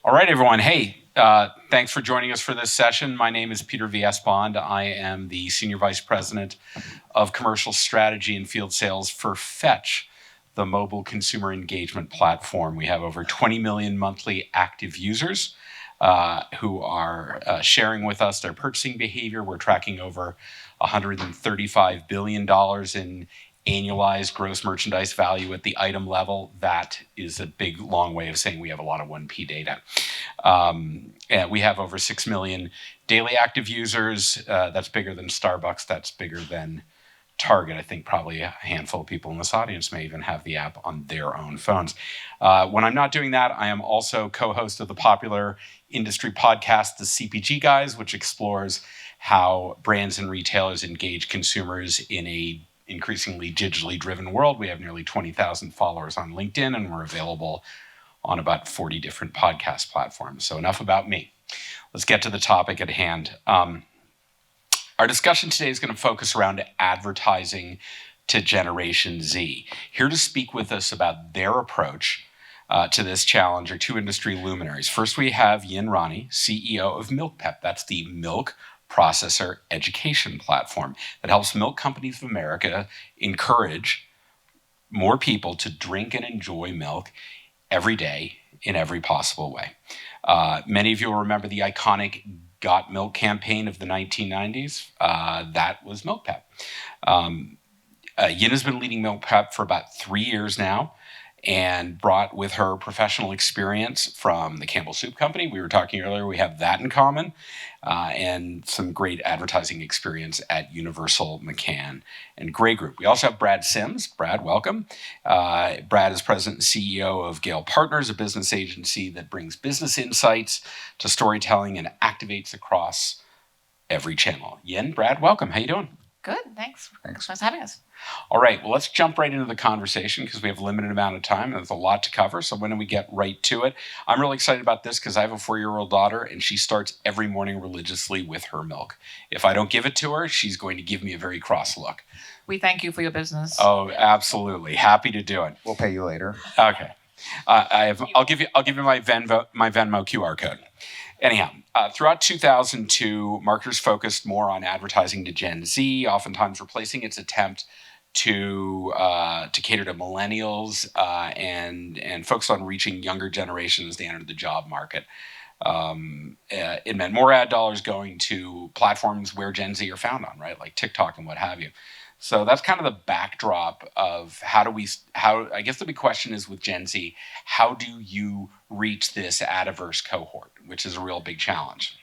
All right, everyone. Hey, thanks for joining us for this session. My name is Peter V.S. Bond. I am the Senior Vice President of Commercial Strategy and Field Sales for Fetch, the mobile consumer engagement platform. We have over 20 million monthly active users who are sharing with us their purchasing behavior. We're tracking over $135 billion in annualized gross merchandise value at the item level. That is a big, long way of saying we have a lot of 1P data. And we have over 6 million daily active users. That's bigger than Starbucks. That's bigger than Target. I think probably a handful of people in this audience may even have the app on their own phones. When I'm not doing that, I am also co-host of the popular industry podcast, The CPG Guys, which explores how brands and retailers engage consumers in a increasingly digitally driven world. We have nearly 20,000 followers on LinkedIn, and we're available on about 40 different podcast platforms. So enough about me. Let's get to the topic at hand. Our discussion today is going to focus around advertising to Generation Z. Here to speak with us about their approach to this challenge are two industry luminaries. First, we have Rani, CEO of MilkPEP. That's the milk processor education platform that helps milk companies of America encourage more people to drink and enjoy milk every day in every possible way. Many of you will remember the iconic Got Milk campaign of the 1990s. That was MilkPEP. Yin has been leading MilkPEP for about 3 years now and brought with her professional experience from the Campbell Soup Company. We were talking earlier, we have that in common, and some great advertising experience at Universal, McCann, and Grey Group. We also have Brad Sims. Brad, welcome. Brad is president and CEO of GALE Partners, a business agency that brings business insights to storytelling and activates across every channel. Yin, Brad, welcome. How you doing? Good, thanks. Thanks for having us. All right, well, let's jump right into the conversation because we have a limited amount of time and there's a lot to cover. So when do we get right to it? I'm really excited about this because I have a 4-year-old daughter and she starts every morning religiously with her milk. If I don't give it to her, she's going to give me a very cross look. We thank you for your business. Oh, absolutely. Happy to do it. We'll pay you later. Okay. I'll give you my Venmo QR code. Anyhow, throughout 2002, marketers focused more on advertising to Gen Z, oftentimes replacing its attempt to cater to millennials and focused on reaching younger generations as they entered the job market. It meant more ad dollars going to platforms where Gen Z are found on, right, like TikTok and what have you. So that's kind of the backdrop of how I guess the big question is with Gen Z, how do you reach this ad-averse cohort, which is a real big challenge?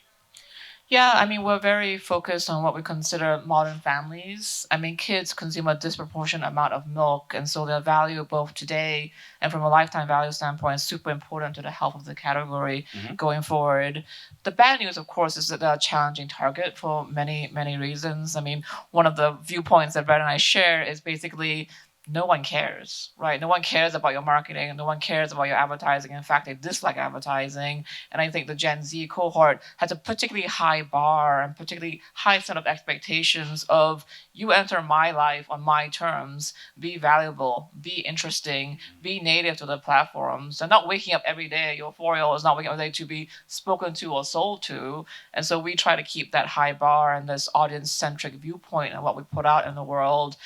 Yeah, I mean, we're very focused on what we consider modern families. I mean, kids consume a disproportionate amount of milk, and so their value both today and from a lifetime value standpoint is super important to the health of the category going forward. The bad news, of course, is that they're a challenging target for many, many reasons. I mean, one of the viewpoints that Brad and I share is basically no one cares, right? No one cares about your marketing. No one cares about your advertising. In fact, they dislike advertising. And I think the Gen Z cohort has a particularly high bar and particularly high set of expectations of you enter my life on my terms, be valuable, be interesting, be native to the platforms. They're not waking up every day. Your 4-year-old is not waking up every day to be spoken to or sold to. And so we try to keep that high bar and this audience-centric viewpoint of what we put out in the world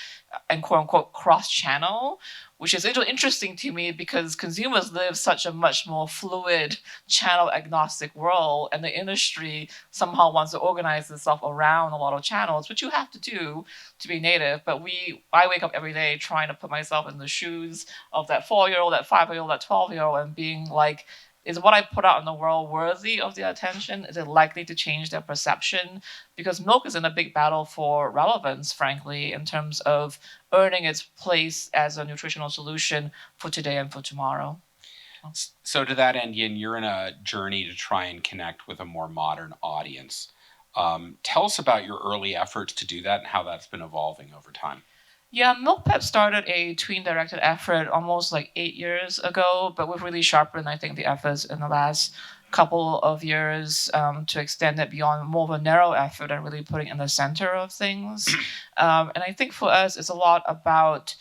and quote unquote cross-channel, which is interesting to me because consumers live such a much more fluid, channel-agnostic world, and the industry somehow wants to organize itself around a lot of channels, which you have to do to be native. But I wake up every day trying to put myself in the shoes of that 4-year-old, that 5-year-old, that 12-year-old, and being like, is what I put out in the world worthy of their attention? Is it likely to change their perception? Because milk is in a big battle for relevance, frankly, in terms of earning its place as a nutritional solution for today and for tomorrow. So to that end, Yin, you're in a journey to try and connect with a more modern audience. Tell us about your early efforts to do that and how that's been evolving over time. Yeah, MilkPEP started a tween-directed effort almost like 8 years ago, but we've really sharpened, I think, the efforts in the last couple of years to extend it beyond more of a narrow effort and really putting it in the center of things. And I think for us, it's a lot about,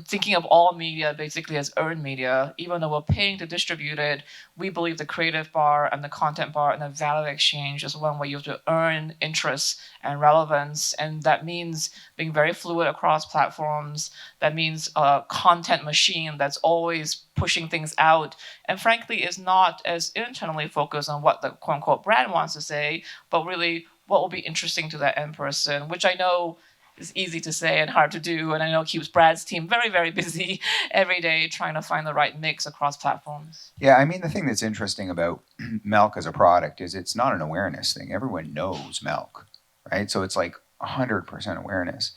thinking of all media basically as earned media. Even though we're paying to distribute it, we believe the creative bar and the content bar and the value exchange is one where you have to earn interest and relevance. And that means being very fluid across platforms. That means a content machine that's always pushing things out. And frankly, is not as internally focused on what the quote unquote brand wants to say, but really what will be interesting to that end person, which I know is easy to say and hard to do. And I know keeps Brad's team very, very busy every day trying to find the right mix across platforms. Yeah, I mean, the thing that's interesting about milk as a product is it's not an awareness thing. Everyone knows milk, right? So it's like 100% awareness.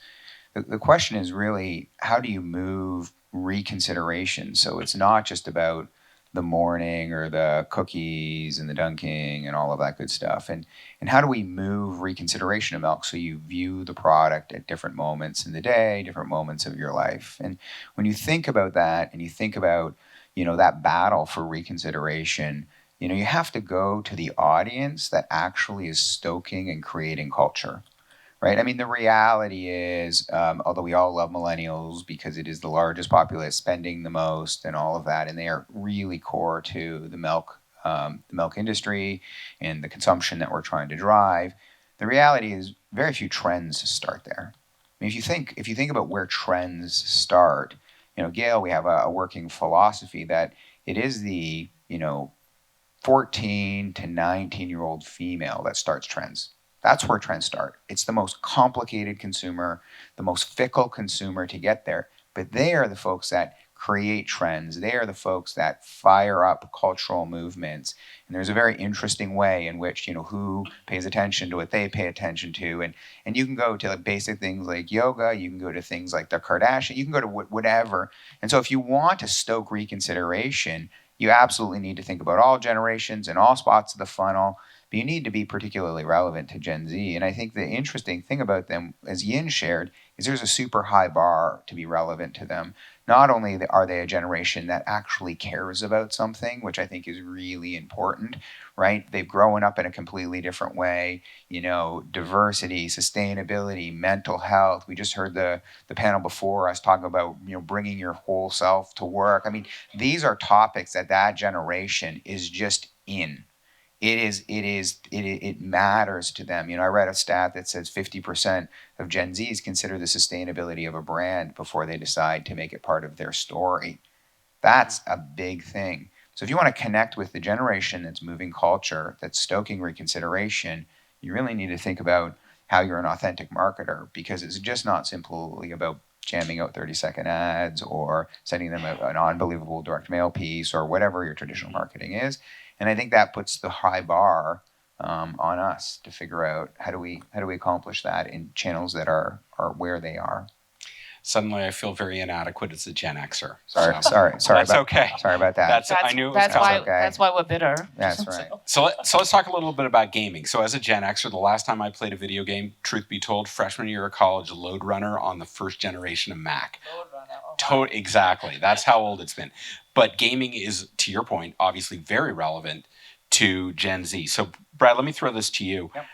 The question is really, how do you move reconsideration? So it's not just about the morning or the cookies and the dunking and all of that good stuff. And how do we move reconsideration of milk so you view the product at different moments in the day, different moments of your life? And when you think about that and you think about, that battle for reconsideration, you have to go to the audience that actually is stoking and creating culture. Right. I mean, the reality is, although we all love millennials because it is the largest populace spending the most and all of that, and they are really core to the milk industry and the consumption that we're trying to drive. The reality is, very few trends start there. I mean, if you think about where trends start, GALE, we have a working philosophy that it is the 14 to 19-year-old female that starts trends. That's where trends start. It's the most complicated consumer, the most fickle consumer to get there. But they are the folks that create trends. They are the folks that fire up cultural movements. And there's a very interesting way in which, who pays attention to what they pay attention to. And you can go to basic things like yoga. You can go to things like the Kardashians. You can go to whatever. And so if you want to stoke reconsideration, you absolutely need to think about all generations and all spots of the funnel. But you need to be particularly relevant to Gen Z. And I think the interesting thing about them, as Yin shared, is there's a super high bar to be relevant to them. Not only are they a generation that actually cares about something, which I think is really important, right? They've grown up in a completely different way, diversity, sustainability, mental health. We just heard the panel before us talking about, bringing your whole self to work. I mean, these are topics that generation is just in. It matters to them. I read a stat that says 50% of Gen Zs consider the sustainability of a brand before they decide to make it part of their story. That's a big thing. So if you want to connect with the generation that's moving culture, that's stoking reconsideration, you really need to think about how you're an authentic marketer, because it's just not simply about jamming out 30-second ads or sending them an unbelievable direct mail piece or whatever your traditional marketing is. And I think that puts the high bar on us to figure out how do we accomplish that in channels that are where they are. Suddenly, I feel very inadequate as a Gen Xer. Sorry. That's okay. Sorry about that. I knew it was coming. okay. That's why we're bitter. That's right. So let's talk a little bit about gaming. So as a Gen Xer, the last time I played a video game, truth be told, freshman year of college, Lode Runner on the first generation of Mac. Lode Runner. Exactly. That's how old it's been. But gaming is, to your point, obviously very relevant to Gen Z. So Brad, let me throw this to you. Yep.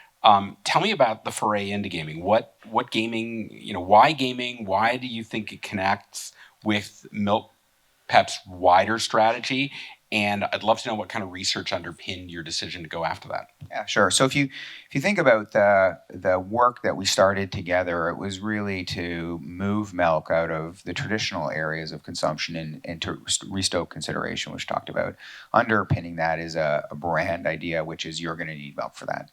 Tell me about the foray into gaming. What gaming, why gaming? Why do you think it connects with MilkPEP's wider strategy? And I'd love to know what kind of research underpinned your decision to go after that. Yeah, sure. So if you think about the work that we started together, it was really to move milk out of the traditional areas of consumption and to restoke consideration, which talked about. Underpinning that is a brand idea, which is you're going to need milk for that.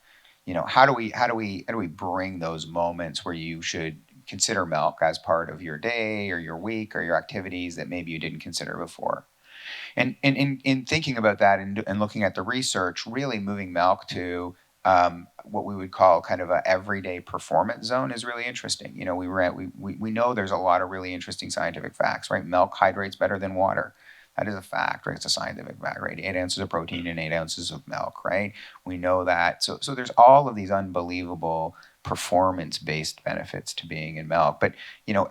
How do we bring those moments where you should consider milk as part of your day or your week or your activities that maybe you didn't consider before? And in thinking about that and looking at the research, really moving milk to what we would call kind of a everyday performance zone is really interesting. We know there's a lot of really interesting scientific facts, right? Milk hydrates better than water. That is a fact, right? It's a scientific fact, right? 8 ounces of protein in 8 ounces of milk, right? We know that. So there's all of these unbelievable performance-based benefits to being in milk. But,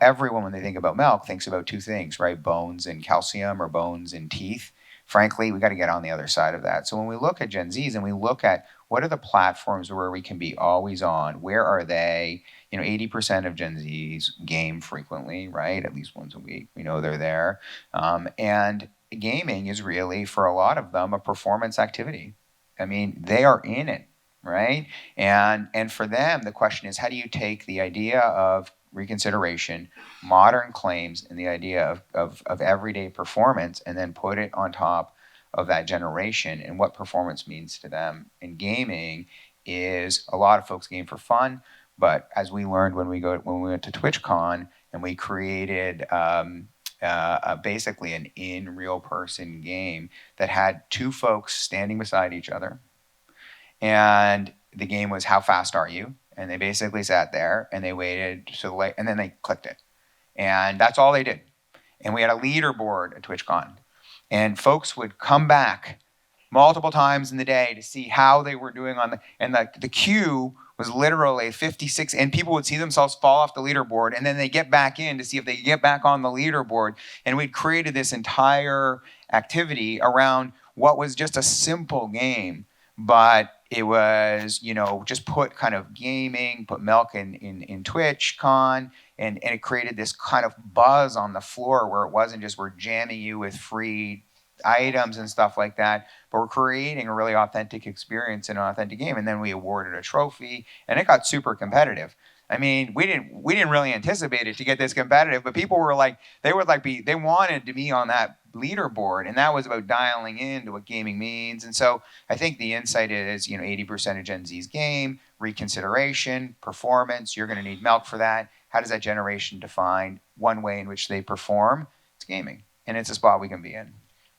everyone, when they think about milk, thinks about two things, right? Bones and calcium, or bones and teeth. Frankly, we got to get on the other side of that. So when we look at Gen Zs and we look at What are the platforms where we can be always on? Where are they? 80% of Gen Zs game frequently, right? At least once a week. We know they're there. And gaming is really, for a lot of them, a performance activity. I mean, they are in it, right? And for them, the question is, how do you take the idea of reconsideration, modern claims, and the idea of everyday performance, and then put it on top of that generation and what performance means to them? And gaming is, a lot of folks game for fun, but as we learned when we went to TwitchCon and we created basically an in real person game that had two folks standing beside each other, and the game was how fast are you? And they basically sat there and they waited to and then they clicked it, and that's all they did. And we had a leaderboard at TwitchCon, and folks would come back multiple times in the day to see how they were doing the queue was literally 56, and people would see themselves fall off the leaderboard, and then they get back in to see if they could get back on the leaderboard. And we'd created this entire activity around what was just a simple game, but it was, just put kind of gaming, put Milk in TwitchCon, and it created this kind of buzz on the floor where it wasn't just we're jamming you with free items and stuff like that, but we're creating a really authentic experience and an authentic game. And then we awarded a trophy, and it got super competitive. I mean, we didn't really anticipate it to get this competitive, but people were like, they wanted to be on that leaderboard, and that was about dialing into what gaming means. And so I think the insight is, 80% of Gen Z's game, reconsideration, performance. You're going to need Milk for that. How does that generation define one way in which they perform? It's gaming, and it's a spot we can be in.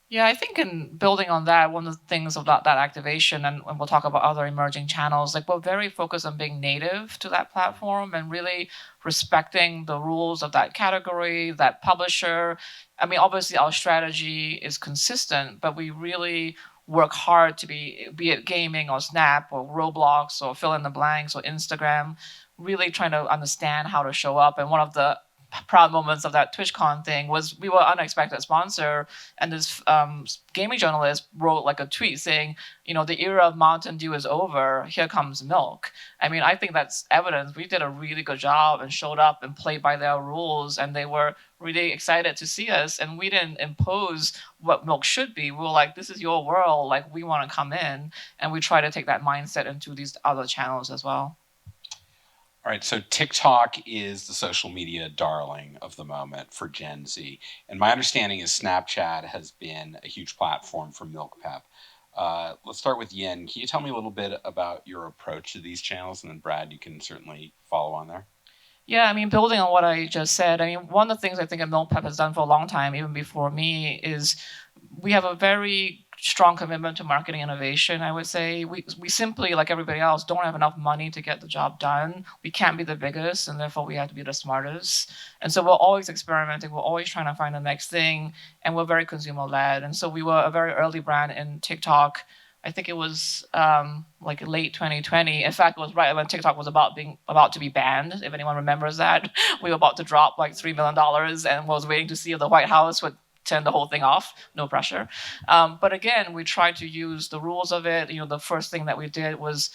Yeah, I think in building on that, one of the things about that activation, and we'll talk about other emerging channels, like we're very focused on being native to that platform and really respecting the rules of that category, that publisher. I mean, obviously our strategy is consistent, but we really work hard to be it gaming or Snap or Roblox or fill in the blanks or Instagram, really trying to understand how to show up. And one of the proud moments of that TwitchCon thing was we were unexpected sponsor, and this gaming journalist wrote like a tweet saying, the era of Mountain Dew is over, here comes Milk. I mean, I think that's evidence we did a really good job and showed up and played by their rules, and they were really excited to see us, and we didn't impose what Milk should be. We were like, this is your world, like we want to come in, and we try to take that mindset into these other channels as well. All right, so TikTok is the social media darling of the moment for Gen Z. And my understanding is Snapchat has been a huge platform for MilkPEP. Let's start with Yin. Can you tell me a little bit about your approach to these channels? And then Brad, you can certainly follow on there. Yeah, I mean, building on what I just said, I mean, one of the things I think MilkPEP has done for a long time, even before me, is we have a very strong commitment to marketing innovation, I would say. We simply, like everybody else, don't have enough money to get the job done. We can't be the biggest, and therefore we have to be the smartest. And so we're always experimenting. We're always trying to find the next thing, and we're very consumer-led. And so we were a very early brand in TikTok. I think it was like late 2020. In fact, it was right when TikTok was about to be banned. If anyone remembers that, we were about to drop like $3 million and was waiting to see if the White House would turn the whole thing off. No pressure. But again, we tried to use the rules of it. The first thing that we did was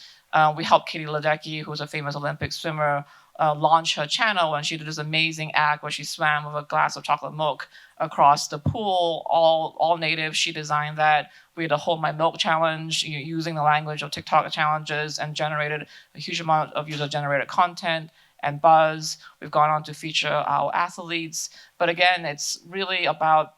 we helped Katie Ledecky, who's a famous Olympic swimmer, launch her channel, and she did this amazing act where she swam with a glass of chocolate milk across the pool, all native. She designed that. We had a Hold My Milk challenge using the language of TikTok challenges and generated a huge amount of user-generated content and buzz. We've gone on to feature our athletes. But again, it's really about,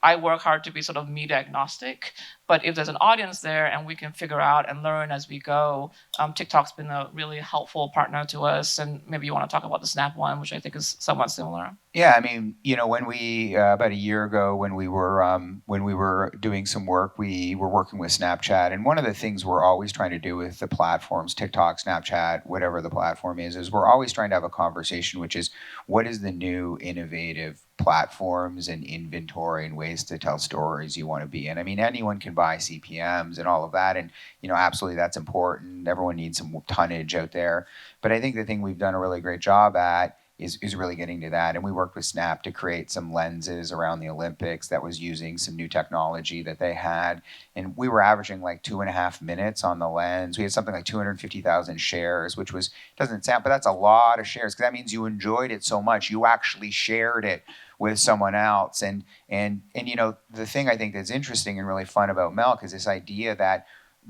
I work hard to be sort of media agnostic, but if there's an audience there and we can figure out and learn as we go, TikTok's been a really helpful partner to us. And maybe you want to talk about the Snap one, which I think is somewhat similar. Yeah, I mean, when we about a year ago, when we were doing some work, we were working with Snapchat, and one of the things we're always trying to do with the platforms, TikTok, Snapchat, whatever the platform is we're always trying to have a conversation, which is what is the new innovative platforms and inventory and ways to tell stories you want to be in. I mean, anyone can buy CPMs and all of that, and absolutely that's important. Everyone needs some tonnage out there, but I think the thing we've done a really great job at is really getting to that. And we worked with Snap to create some lenses around the Olympics that was using some new technology that they had. And we were averaging like 2.5 minutes on the lens. We had something like 250,000 shares, which doesn't sound, but that's a lot of shares, because that means you enjoyed it so much. You actually shared it with someone else. And the thing I think that's interesting and really fun about Milk is this idea that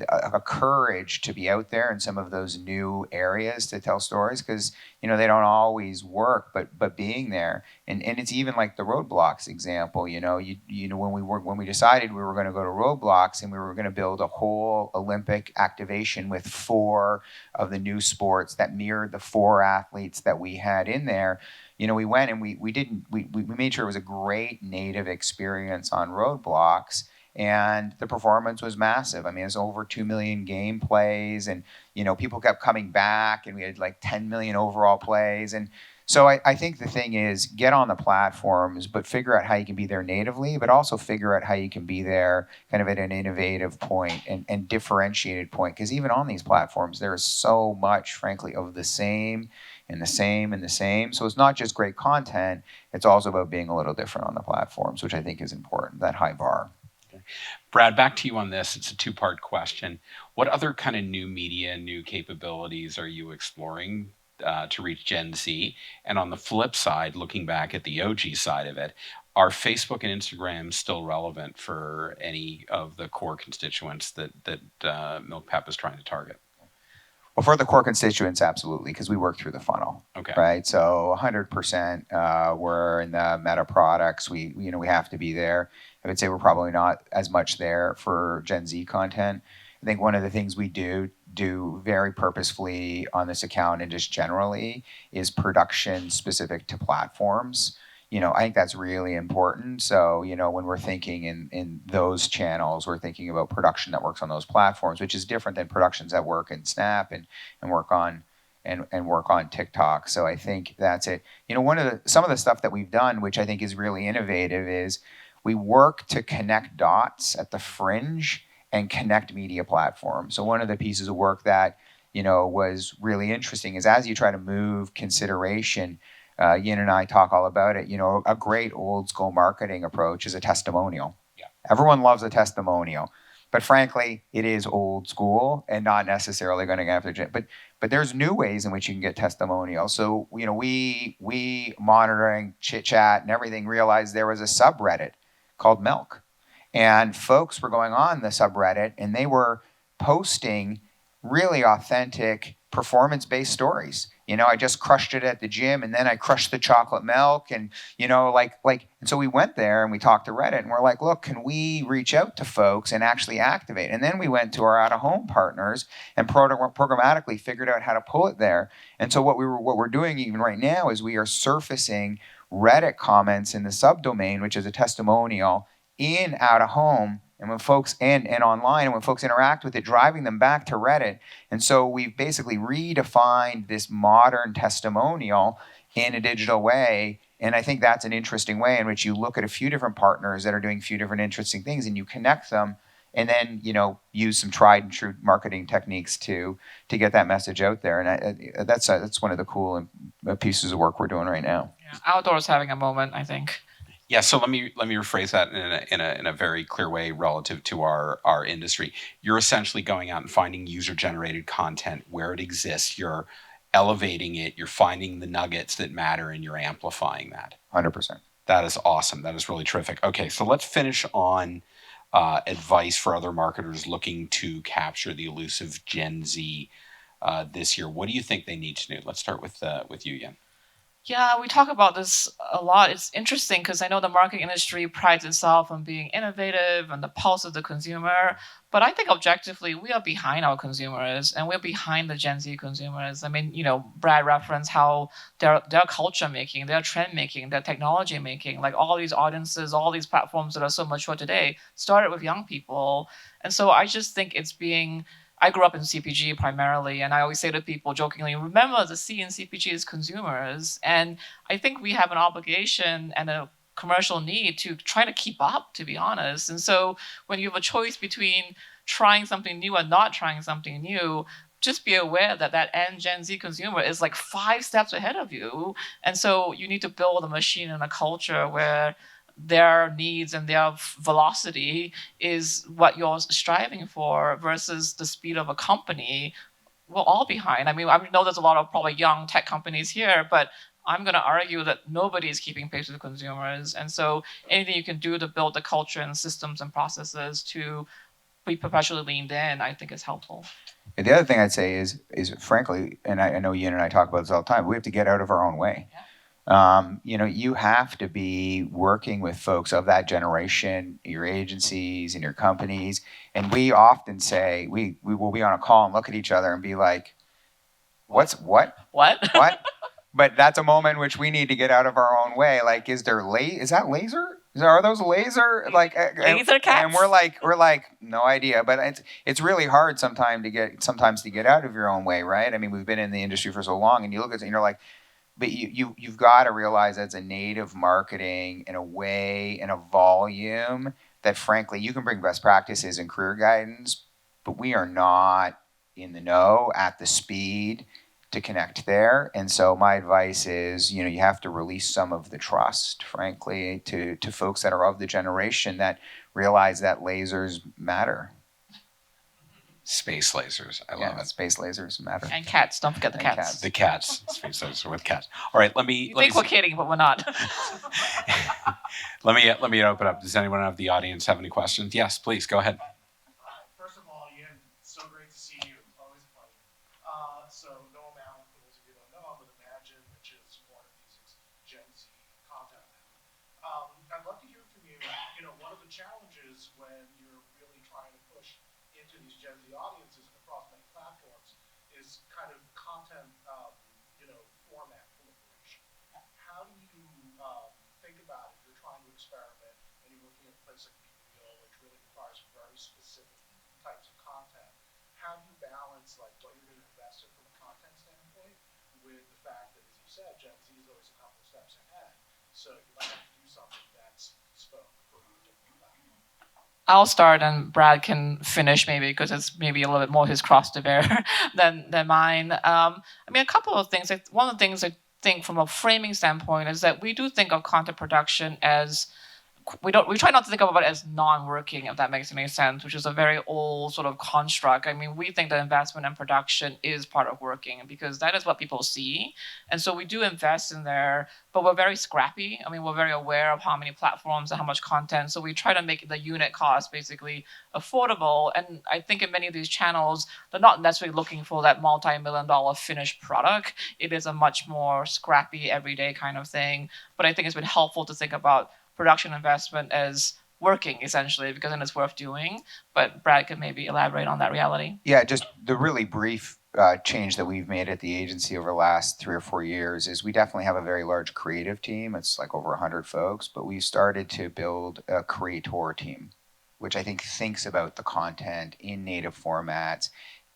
a courage to be out there in some of those new areas to tell stories, because they don't always work, but being there, and it's even like the roadblocks example. When we decided we were going to go to roadblocks and we were going to build a whole Olympic activation with 4 of the new sports that mirrored the 4 athletes that we had in there. We went and we made sure it was a great native experience on roadblocks. And the performance was massive. I mean, it's over 2 million game plays, and people kept coming back, and we had like 10 million overall plays. And so I think the thing is, get on the platforms, but figure out how you can be there natively, but also figure out how you can be there kind of at an innovative point and differentiated point. Because even on these platforms, there is so much, frankly, of the same and the same and the same. So it's not just great content, it's also about being a little different on the platforms, which I think is important, that high bar. Brad, back to you on this. It's a 2-part question. What other kind of new media, new capabilities are you exploring to reach Gen Z? And on the flip side, looking back at the OG side of it, are Facebook and Instagram still relevant for any of the core constituents that MilkPEP is trying to target? Well, for the core constituents, absolutely, because we work through the funnel. Okay. Right. So 100%, we're in the meta products. We have to be there. I would say we're probably not as much there for Gen Z content. I think one of the things we do very purposefully on this account and just generally is production specific to platforms. I think that's really important. So, when we're thinking in those channels, we're thinking about production that works on those platforms, which is different than productions that work in Snap and work on TikTok. So I think that's it. Some of the stuff that we've done, which I think is really innovative, is we work to connect dots at the fringe and connect media platforms. So one of the pieces of work that was really interesting is, as you try to move consideration, Yin and I talk all about it. A great old school marketing approach is a testimonial. Yeah. Everyone loves a testimonial, but frankly, it is old school and not necessarily going to get after. But there's new ways in which you can get testimonials. So we monitoring chit chat and everything realized there was a subreddit called Milk, and folks were going on the subreddit and they were posting really authentic performance-based stories. I just crushed it at the gym, and then I crushed the chocolate milk, and and so we went there and we talked to Reddit, and we're like, look, can we reach out to folks and actually activate? And then we went to our out-of-home partners and programmatically figured out how to pull it there. And so what we're doing even right now is we are surfacing Reddit comments in the subdomain, which is a testimonial, in out-of-home, and when folks and online, and when folks interact with it, driving them back to Reddit. And so we've basically redefined this modern testimonial in a digital way. And I think that's an interesting way in which you look at a few different partners that are doing a few different interesting things, and you connect them, and then use some tried and true marketing techniques to get that message out there. And that's one of the cool pieces of work we're doing right now. Yeah, outdoors having a moment, I think. Yeah, so let me rephrase that in a very clear way relative to our industry. You're essentially going out and finding user-generated content where it exists. You're elevating it. You're finding the nuggets that matter, and you're amplifying that. 100%. That is awesome. That is really terrific. Okay, so let's finish on advice for other marketers looking to capture the elusive Gen Z this year. What do you think they need to do? Let's start with you, Yin. Yeah, we talk about this a lot. It's interesting because I know the marketing industry prides itself on being innovative and the pulse of the consumer. But I think objectively, we are behind our consumers, and we're behind the Gen Z consumers. I mean, Brad referenced how they're culture making, they're trend making, they're technology making. Like all these audiences, all these platforms that are so mature today started with young people. And so I just think I grew up in CPG primarily, and I always say to people jokingly, remember the C in CPG is consumers. And I think we have an obligation and a commercial need to try to keep up, to be honest. And so when you have a choice between trying something new and not trying something new, just be aware that that end Gen Z consumer is like 5 steps ahead of you. And so you need to build a machine and a culture where their needs and their velocity is what you're striving for versus the speed of a company. We're all behind. I mean, I know there's a lot of probably young tech companies here, but I'm going to argue that nobody is keeping pace with consumers. And so anything you can do to build the culture and systems and processes to be perpetually leaned in, I think is helpful. And the other thing I'd say is frankly, and I know Yin and I talk about this all the time, we have to get out of our own way. You have to be working with folks of that generation, your agencies and your companies. And we often say, we will be on a call and look at each other and be like, what? What? But that's a moment in which we need to get out of our own way. Like, is that laser? Are those laser? Like laser cats? And we're like, no idea. But it's really hard sometimes to get out of your own way, right? I mean, we've been in the industry for so long, and you look at it and you're like, but you've got to realize that's a native marketing in a way, in a volume that frankly, you can bring best practices and career guidance, but we are not in the know at the speed to connect there. And so my advice is, you have to release some of the trust, frankly, to folks that are of the generation that realize that lasers matter. Space lasers. I love it. Space lasers matter. And cats. Don't forget the cats. The cats. Space lasers with cats. All right, let me. You think we're kidding, but we're not. Let me open up. Does anyone of the audience have any questions? Yes, please go ahead. First of all, Yin, so great to see you. Always a pleasure. So no amount, for those of you who don't know, but Imagine, which is one of these Gen Z content. I'd love to hear from you. One of the challenges when you're really trying to push into these Gen Z audiences and across many platforms is kind of content, format proliferation. How do you think about it? You're trying to experiment and you're looking at a place like BBO, which really requires very specific types of content. How do you balance like what you're going to invest in from a content standpoint with the fact that, as you said, Gen Z is always a couple of steps ahead, so you might have to do something that's bespoke for a different platform. I'll start and Brad can finish maybe because it's maybe a little bit more his cross to bear than mine. I mean, a couple of things. One of the things I think from a framing standpoint is that we do think of content production as we try not to think about it as non-working, if that makes any sense, which is a very old sort of construct. I mean, we think that investment in production is part of working because that is what people see. And so we do invest in there, but we're very scrappy. I mean, we're very aware of how many platforms and how much content. So we try to make the unit cost basically affordable. And I think in many of these channels, they're not necessarily looking for that multi-million-dollar finished product. It is a much more scrappy, everyday kind of thing. But I think it's been helpful to think about production investment as working essentially because then it's worth doing. But Brad could maybe elaborate on that reality. Yeah, just the really brief change that we've made at the agency over the last 3 or 4 years is we definitely have a very large creative team. It's like over 100 folks, but we started to build a creator team, which I think thinks about the content in native formats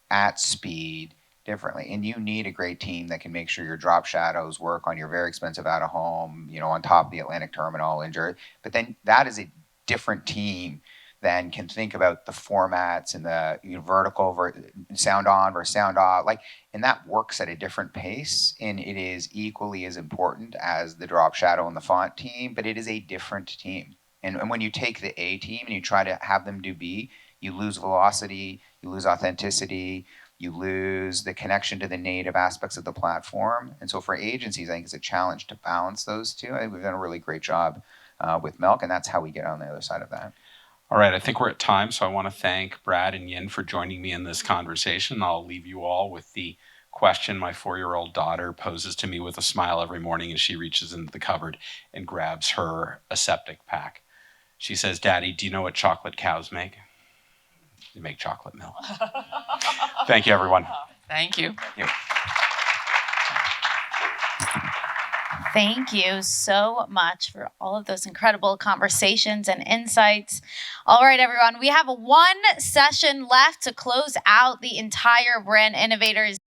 at speed differently. And you need a great team that can make sure your drop shadows work on your very expensive out of home, on top of the Atlantic Terminal in Jersey. But then that is a different team than can think about the formats and the vertical sound on versus sound off. And that works at a different pace. And it is equally as important as the drop shadow and the font team, but it is a different team. And when you take the A team and you try to have them do B, you lose velocity, you lose authenticity, you lose the connection to the native aspects of the platform. And so for agencies, I think it's a challenge to balance those two. I think we've done a really great job with Milk, and that's how we get on the other side of that. All right, I think we're at time, so I want to thank Brad and Yin for joining me in this conversation. I'll leave you all with the question my 4-year-old daughter poses to me with a smile every morning as she reaches into the cupboard and grabs her aseptic pack. She says, "Daddy, do you know what chocolate cows make?" They make chocolate milk. Thank you, everyone. Thank you. Thank you so much for all of those incredible conversations and insights. All right, everyone, we have one session left to close out the entire Brand Innovators